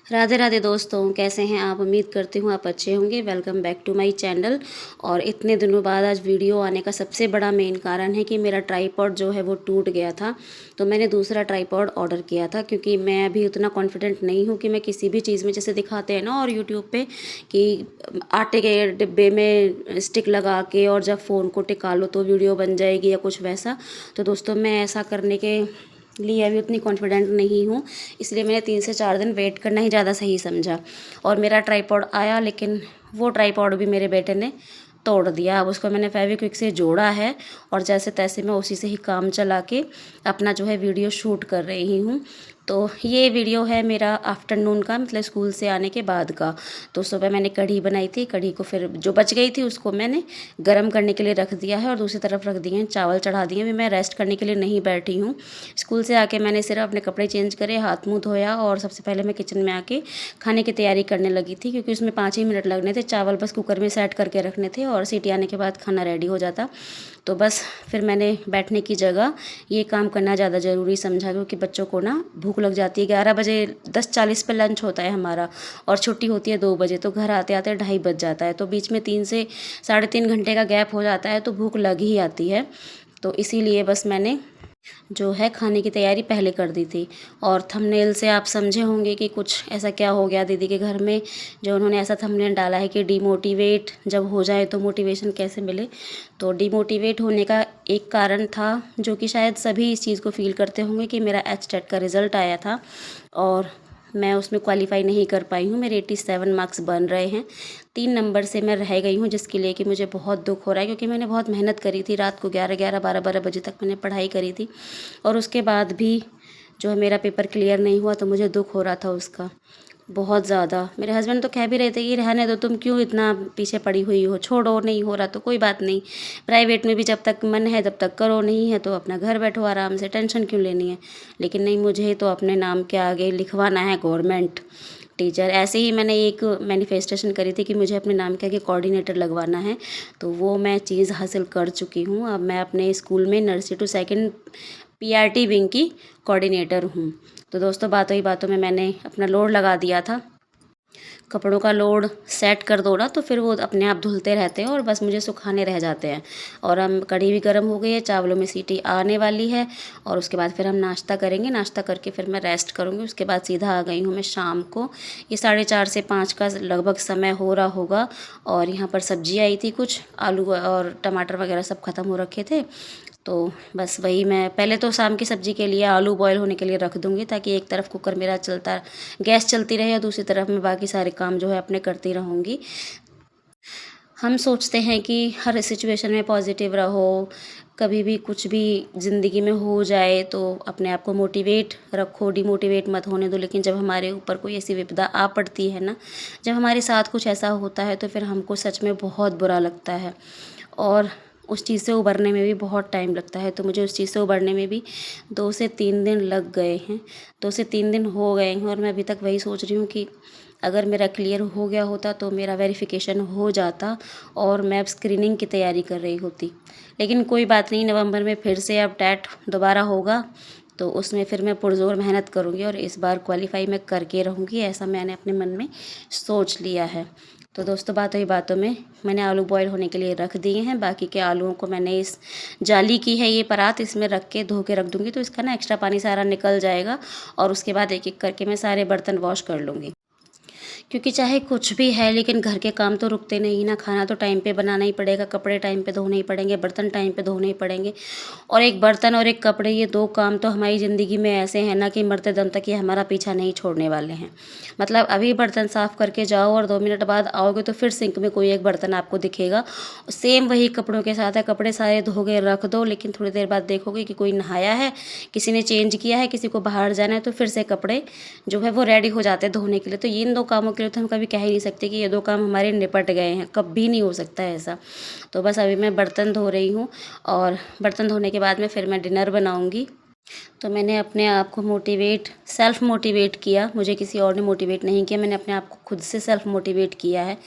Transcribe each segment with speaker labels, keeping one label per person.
Speaker 1: राधे राधे दोस्तों, कैसे हैं आप। उम्मीद करती हूँ आप अच्छे होंगे। Welcome back to my channel. और इतने दिनों बाद आज वीडियो आने का सबसे बड़ा मेन कारण है कि मेरा ट्राइपॉड जो है वो टूट गया था। तो मैंने दूसरा ट्राइपॉड ऑर्डर किया था, क्योंकि मैं अभी उतना कॉन्फिडेंट नहीं हूँ कि मैं किसी भी चीज़ में, जैसे दिखाते हैं ना और यूट्यूब पे कि आटे के डिब्बे में स्टिक लगा के और जब फ़ोन को टिका लो तो वीडियो बन जाएगी या कुछ वैसा। तो दोस्तों, मैं ऐसा करने के लिए अभी उतनी कॉन्फिडेंट नहीं हूँ, इसलिए मैंने 3 से 4 दिन वेट करना ही ज़्यादा सही समझा। और मेरा ट्राइपॉड आया, लेकिन वो ट्राइपॉड भी मेरे बेटे ने तोड़ दिया। अब उसको मैंने फेविक्विक से जोड़ा है और जैसे तैसे मैं उसी से ही काम चला के अपना जो है वीडियो शूट कर रही हूँ। तो ये वीडियो है मेरा आफ्टरनून का, मतलब स्कूल से आने के बाद का। तो सुबह मैंने कढ़ी बनाई थी, कढ़ी को फिर जो बच गई थी उसको मैंने गर्म करने के लिए रख दिया है और दूसरी तरफ रख दिए हैं चावल, चढ़ा दिए। अभी मैं रेस्ट करने के लिए नहीं बैठी हूँ। स्कूल से आके मैंने सिर्फ अपने कपड़े चेंज करे, हाथ मुँह धोया और सबसे पहले मैं किचन में आके खाने की तैयारी करने लगी थी, क्योंकि उसमें 5 ही मिनट लगने थे। चावल बस कुकर में सेट करके रखने थे और सीटी आने के बाद खाना रेडी हो जाता। तो बस फिर मैंने बैठने की जगह ये काम करना ज़्यादा ज़रूरी समझा, क्योंकि बच्चों को ना भूख लग जाती है। 11 बजे 10:40 पे लंच होता है हमारा और छुट्टी होती है 2 बजे। तो घर आते आते 2:30 बज जाता है। तो बीच में 3 से 3.5 घंटे का गैप हो जाता है, तो भूख लग ही आती है। तो इसीलिए बस मैंने जो है खाने की तैयारी पहले कर दी थी। और थंबनेल से आप समझे होंगे कि कुछ ऐसा क्या हो गया दीदी के घर में, जो उन्होंने ऐसा थंबनेल डाला है कि डिमोटिवेट जब हो जाए तो मोटिवेशन कैसे मिले। तो डिमोटिवेट होने का एक कारण था, जो कि शायद सभी इस चीज़ को फील करते होंगे, कि मेरा एचटेट का रिज़ल्ट आया था और मैं उसमें क्वालिफाई नहीं कर पाई हूँ। मेरे 87 मार्क्स बन रहे हैं, 3 नंबर से मैं रह गई हूँ, जिसके लिए कि मुझे बहुत दुख हो रहा है, क्योंकि मैंने बहुत मेहनत करी थी। रात को 11-11, 12-12 बजे तक मैंने पढ़ाई करी थी और उसके बाद भी जो है मेरा पेपर क्लियर नहीं हुआ। तो मुझे दुख हो रहा था उसका बहुत ज़्यादा। मेरे हस्बैंड तो कह भी रहे थे कि रहने दो, तुम क्यों इतना पीछे पड़ी हुई हो, छोड़ो, नहीं हो रहा तो कोई बात नहीं। प्राइवेट में भी जब तक मन है तब तक करो, नहीं है तो अपना घर बैठो आराम से, टेंशन क्यों लेनी है। लेकिन नहीं, मुझे तो अपने नाम के आगे लिखवाना है गवर्नमेंट टीचर। ऐसे ही मैंने एक मैनिफेस्टेशन करी थी कि मुझे अपने नाम के आगे कोऑर्डिनेटर लगवाना है। तो वो मैं चीज़ हासिल कर चुकी हूँ। अब मैं अपने स्कूल में nursery to second PRT wing की कोऑर्डिनेटर हूँ। तो दोस्तों, बातों ही बातों में मैंने अपना लोड लगा दिया था। कपड़ों का लोड सेट कर दो ना, तो फिर वो अपने आप धुलते रहते हैं और बस मुझे सुखाने रह जाते हैं। और हम कढ़ी भी गर्म हो गई है, चावलों में सीटी आने वाली है और उसके बाद फिर हम नाश्ता करेंगे। नाश्ता करके फिर मैं रेस्ट करूँगी। उसके बाद सीधा आ गई हूँ मैं शाम को। ये 4:30 से 5 का लगभग समय हो रहा होगा। और यहाँ पर सब्जी आई थी, कुछ आलू और टमाटर वगैरह सब ख़त्म हो रखे थे। तो बस वही, मैं पहले तो शाम की सब्ज़ी के लिए आलू बॉयल होने के लिए रख दूँगी, ताकि एक तरफ कुकर मेरा चलता, गैस चलती रहे और दूसरी तरफ मैं बाकी सारे काम जो है अपने करती रहूँगी। हम सोचते हैं कि हर सिचुएशन में पॉजिटिव रहो, कभी भी कुछ भी ज़िंदगी में हो जाए तो अपने आप को मोटिवेट रखो, डिमोटिवेट मत होने दो। लेकिन जब हमारे ऊपर कोई ऐसी विपदा आ पड़ती है ना, जब हमारे साथ कुछ ऐसा होता है, तो फिर हमको सच में बहुत बुरा लगता है और उस चीज़ से उबरने में भी बहुत टाइम लगता है। तो मुझे उस चीज़ से उबरने में भी 2 से 3 दिन लग गए हैं। 2 से 3 दिन हो गए हैं और मैं अभी तक वही सोच रही हूँ कि अगर मेरा क्लियर हो गया होता तो मेरा वेरिफिकेशन हो जाता और मैं अब स्क्रीनिंग की तैयारी कर रही होती। लेकिन कोई बात नहीं, नवंबर में फिर से अब टेट दोबारा होगा, तो उसमें फिर मैं पुरज़ोर मेहनत करूँगी और इस बार क्वालिफ़ाई मैं करके रहूँगी, ऐसा मैंने अपने मन में सोच लिया है। तो दोस्तों, बातों ही बातों में मैंने आलू बॉयल होने के लिए रख दिए हैं। बाकी के आलूओं को मैंने इस जाली की है ये परात, इसमें रख के धो के रख दूँगी, तो इसका ना एक्स्ट्रा पानी सारा निकल जाएगा और उसके बाद एक एक करके मैं सारे बर्तन वॉश कर लूँगी। क्योंकि चाहे कुछ भी है, लेकिन घर के काम तो रुकते नहीं ना। खाना तो टाइम पे बनाना ही पड़ेगा, कपड़े टाइम पे धोने ही पड़ेंगे, बर्तन टाइम पे धोने ही पड़ेंगे। और एक बर्तन और एक कपड़े, ये 2 काम तो हमारी ज़िंदगी में ऐसे हैं ना कि मरते दम तक ये हमारा पीछा नहीं छोड़ने वाले हैं। मतलब अभी बर्तन साफ़ करके जाओ और 2 मिनट बाद आओगे तो फिर सिंक में कोई एक बर्तन आपको दिखेगा। सेम वही कपड़ों के साथ है, कपड़े सारे धो के रख दो, लेकिन थोड़ी देर बाद देखोगे कि कोई नहाया है, किसी ने चेंज किया है, किसी को बाहर जाना है, तो फिर से कपड़े जो है वो रेडी हो जाते हैं धोने के लिए। तो इन 2 कामों के लिए तो हम कभी कह ही नहीं सकते कि ये 2 काम हमारे निपट गए हैं, कभी नहीं हो सकता है ऐसा। तो बस अभी मैं बर्तन धो रही हूँ और बर्तन धोने के बाद में फिर मैं डिनर बनाऊँगी। तो मैंने अपने आप को सेल्फ़ मोटिवेट किया, मुझे किसी और ने मोटिवेट नहीं किया, मैंने अपने आप को खुद से सेल्फ़ मोटिवेट किया है।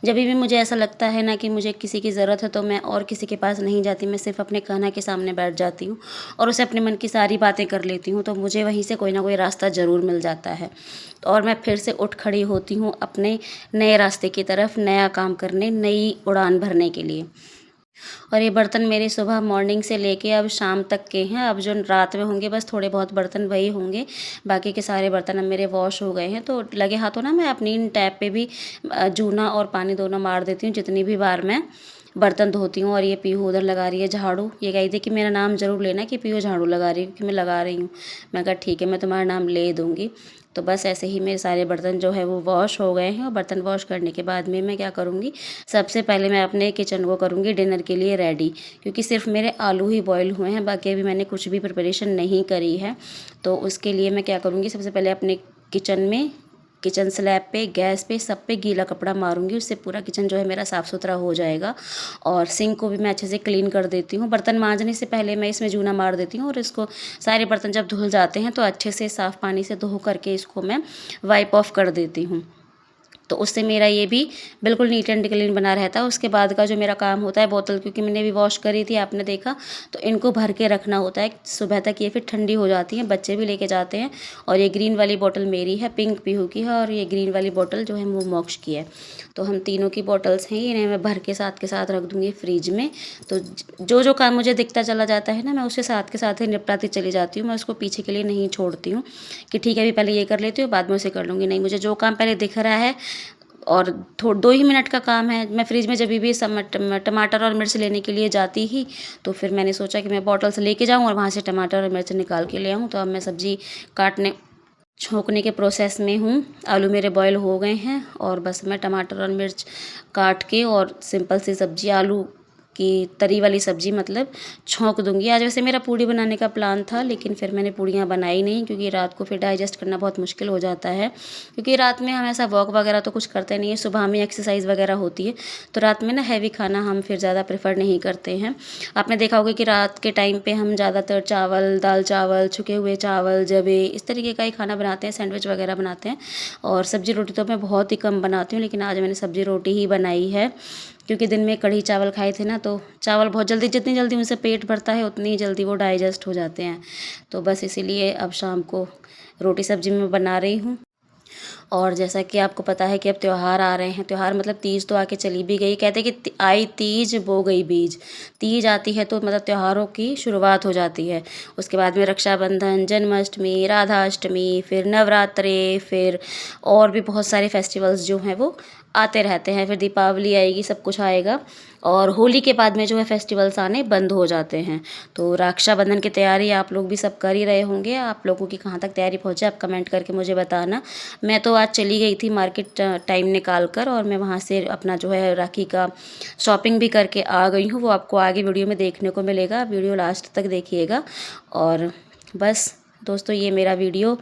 Speaker 1: जब भी मुझे ऐसा लगता है ना कि मुझे किसी की ज़रूरत है तो मैं और किसी के पास नहीं जाती, मैं सिर्फ़ अपने कान्हा के सामने बैठ जाती हूँ और उसे अपने मन की सारी बातें कर लेती हूँ, तो मुझे वहीं से कोई ना कोई रास्ता ज़रूर मिल जाता है। और मैं फिर से उठ खड़ी होती हूँ अपने नए रास्ते की तरफ, नया काम करने, नई उड़ान भरने के लिए। और ये बर्तन मेरे सुबह मॉर्निंग से लेके अब शाम तक के हैं। अब जो रात में होंगे बस थोड़े बहुत बर्तन वही होंगे, बाकी के सारे बर्तन अब मेरे वॉश हो गए हैं। तो लगे हाथों ना मैं अपनी इन टैप पे भी जूना और पानी दोनों मार देती हूँ जितनी भी बार मैं बर्तन धोती हूँ। और ये पीहू उधर लगा रही है झाड़ू, ये कही थी कि मेरा नाम ज़रूर लेना कि पीहू झाड़ू लगा रही है, क्योंकि मैं लगा रही हूँ। मैं कहा ठीक है, मैं तुम्हारा नाम ले दूँगी। तो बस ऐसे ही मेरे सारे बर्तन जो है वो वॉश हो गए हैं। और बर्तन वॉश करने के बाद में मैं क्या करूँगी, सबसे पहले मैं अपने किचन को करूँगी डिनर के लिए रेडी, क्योंकि सिर्फ मेरे आलू ही बॉईल हुए हैं, बाकी अभी मैंने कुछ भी प्रिपरेशन नहीं करी है। तो उसके लिए मैं क्या करूँगी, सबसे पहले अपने किचन स्लैब पे, गैस पे, सब पे गीला कपड़ा मारूंगी, उससे पूरा किचन जो है मेरा साफ़ सुथरा हो जाएगा। और सिंक को भी मैं अच्छे से क्लीन कर देती हूँ। बर्तन मांजने से पहले मैं इसमें जूना मार देती हूँ और इसको सारे बर्तन जब धुल जाते हैं तो अच्छे से साफ़ पानी से धो करके इसको मैं वाइप ऑफ कर देती हूँ। तो उससे मेरा ये भी बिल्कुल नीट एंड क्लीन बना रहता है। उसके बाद का जो मेरा काम होता है, बोतल क्योंकि मैंने भी वॉश करी थी आपने देखा, तो इनको भर के रखना होता है सुबह तक, ये फिर ठंडी हो जाती हैं, बच्चे भी लेके जाते हैं। और ये ग्रीन वाली बोतल मेरी है, पिंक पीहू की है, और ये ग्रीन वाली बोतल जो है वो मोक्ष की है। तो हम तीनों की बोतल्स हैं, इन्हें मैं भर के साथ रख दूँगी फ्रिज में। तो जो जो काम मुझे दिखता चला जाता है ना, मैं उसके साथ ही निपटाती चली जाती हूँ। मैं उसको पीछे के लिए नहीं छोड़ती हूँ कि ठीक है अभी पहले ये कर लेती हूँ बाद में उसे कर लूँगी। नहीं, मुझे जो काम पहले दिख रहा है और 2 ही मिनट का काम है, मैं फ्रिज में जब भी टमाटर और मिर्च लेने के लिए जाती ही, तो फिर मैंने सोचा कि मैं बॉटल से लेके जाऊँ और वहाँ से टमाटर और मिर्च निकाल के ले आऊँ। तो अब मैं सब्ज़ी छोंकने के प्रोसेस में हूँ। आलू मेरे बॉयल हो गए हैं और बस मैं टमाटर और मिर्च काट के और सिंपल सी सब्ज़ी, आलू की तरी वाली सब्ज़ी मतलब, छोंक दूँगी। आज वैसे मेरा पूड़ी बनाने का प्लान था, लेकिन फिर मैंने पूड़ियाँ बनाई नहीं, क्योंकि रात को फिर डाइजेस्ट करना बहुत मुश्किल हो जाता है। क्योंकि रात में हम ऐसा वॉक वगैरह तो कुछ करते नहीं है, सुबह में एक्सरसाइज वगैरह होती है, तो रात में ना हैवी खाना हम फिर ज़्यादा प्रेफर नहीं करते हैं। आपने देखा होगा कि रात के टाइम पे हम ज़्यादातर चावल, दाल चावल, छुके हुए चावल, जबे, इस तरीके का ही खाना बनाते हैं, सैंडविच वगैरह बनाते हैं। और सब्ज़ी रोटी तो मैं बहुत ही कम बनाती हूँ, लेकिन आज मैंने सब्ज़ी रोटी ही बनाई है, क्योंकि दिन में कढ़ी चावल खाए थे ना, तो चावल बहुत जल्दी, जितनी जल्दी उनसे पेट भरता है उतनी ही जल्दी वो डाइजेस्ट हो जाते हैं। तो बस इसीलिए अब शाम को रोटी सब्ज़ी मैं बना रही हूँ। और जैसा कि आपको पता है कि अब त्यौहार आ रहे हैं, त्यौहार मतलब तीज तो आके चली भी गई, कहते हैं कि आई तीज बो गई बीज। तीज आती है तो मतलब त्योहारों की शुरुआत हो जाती है। उसके बाद में रक्षाबंधन, जन्माष्टमी, राधाष्टमी, फिर नवरात्रे, फिर और भी बहुत सारे फेस्टिवल्स जो हैं वो आते रहते हैं। फिर दीपावली आएगी, सब कुछ आएगा। और होली के बाद में जो है फेस्टिवल्स आने बंद हो जाते हैं। तो रक्षाबंधन की तैयारी आप लोग भी सब कर ही रहे होंगे। आप लोगों की कहाँ तक तैयारी पहुँचे आप कमेंट करके मुझे बताना। मैं तो आज चली गई थी मार्केट टाइम निकाल कर, और मैं वहाँ से अपना जो है राखी का शॉपिंग भी करके आ गई हूँ। वो आपको आगे वीडियो में देखने को मिलेगा, वीडियो लास्ट तक देखिएगा। और बस दोस्तों, ये मेरा वीडियो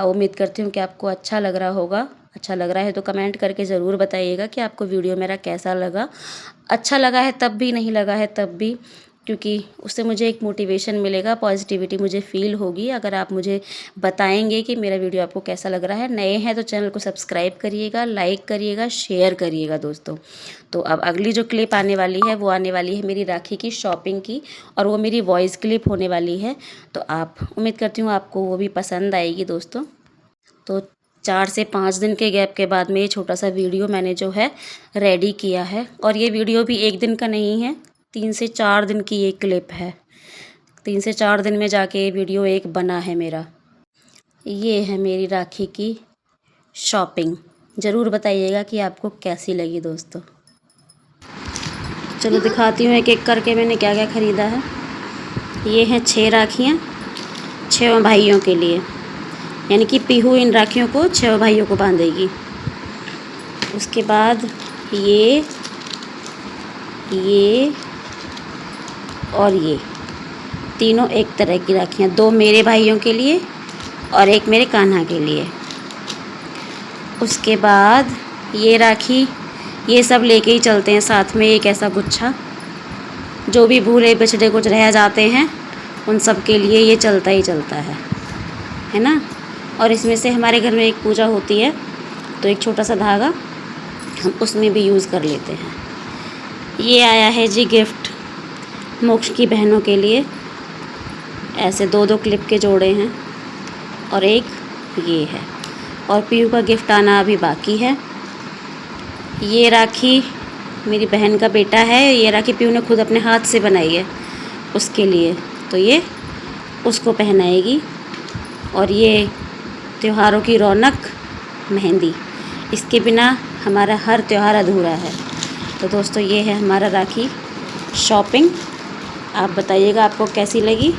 Speaker 1: उम्मीद करती हूँ कि आपको अच्छा लग रहा होगा। अच्छा लग रहा है तो कमेंट करके ज़रूर बताइएगा कि आपको वीडियो मेरा कैसा लगा। अच्छा लगा है तब भी, नहीं लगा है तब भी, क्योंकि उससे मुझे एक मोटिवेशन मिलेगा, पॉजिटिविटी मुझे फ़ील होगी अगर आप मुझे बताएंगे कि मेरा वीडियो आपको कैसा लग रहा है। नए हैं तो चैनल को सब्सक्राइब करिएगा, लाइक करिएगा, शेयर करिएगा दोस्तों। तो अब अगली जो क्लिप आने वाली है वो आने वाली है मेरी राखी की शॉपिंग की, और वो मेरी वॉइस क्लिप होने वाली है। तो आप, उम्मीद करती हूँ आपको वो भी पसंद आएगी दोस्तों। तो 4 से 5 दिन के गैप के बाद में ये छोटा सा वीडियो मैंने जो है रेडी किया है। और ये वीडियो भी एक दिन का नहीं है, 3 से 4 दिन की ये क्लिप है। 3 से 4 दिन में जाके ये वीडियो एक बना है मेरा। ये है मेरी राखी की शॉपिंग। ज़रूर बताइएगा कि आपको कैसी लगी दोस्तों। चलो दिखाती हूँ एक एक करके मैंने क्या क्या ख़रीदा है। ये हैं 6 राखियाँ, 6 भाइयों के लिए, यानी कि पीहू इन राखियों को 6 भाइयों को बांधेगी। उसके बाद ये और ये तीनों एक तरह की राखियाँ, 2 मेरे भाइयों के लिए और एक मेरे कान्हा के लिए। उसके बाद ये राखी, ये सब लेके ही चलते हैं साथ में एक ऐसा गुच्छा। जो भी भूले बिछड़े कुछ रह जाते हैं उन सब के लिए ये चलता ही चलता है ना। और इसमें से हमारे घर में एक पूजा होती है तो एक छोटा सा धागा हम उसमें भी यूज़ कर लेते हैं। ये आया है जी गिफ्ट मोक्ष की बहनों के लिए। ऐसे 2-2 क्लिप के जोड़े हैं और एक ये है। और पीयू का गिफ्ट आना अभी बाकी है। ये राखी मेरी बहन का बेटा है। ये राखी पीयू ने खुद अपने हाथ से बनाई है उसके लिए, तो ये उसको पहनाएगी। और ये त्योहारों की रौनक मेहंदी, इसके बिना हमारा हर त्यौहार अधूरा है। तो दोस्तों ये है हमारा राखी शॉपिंग। आप बताइएगा आपको कैसी लगी।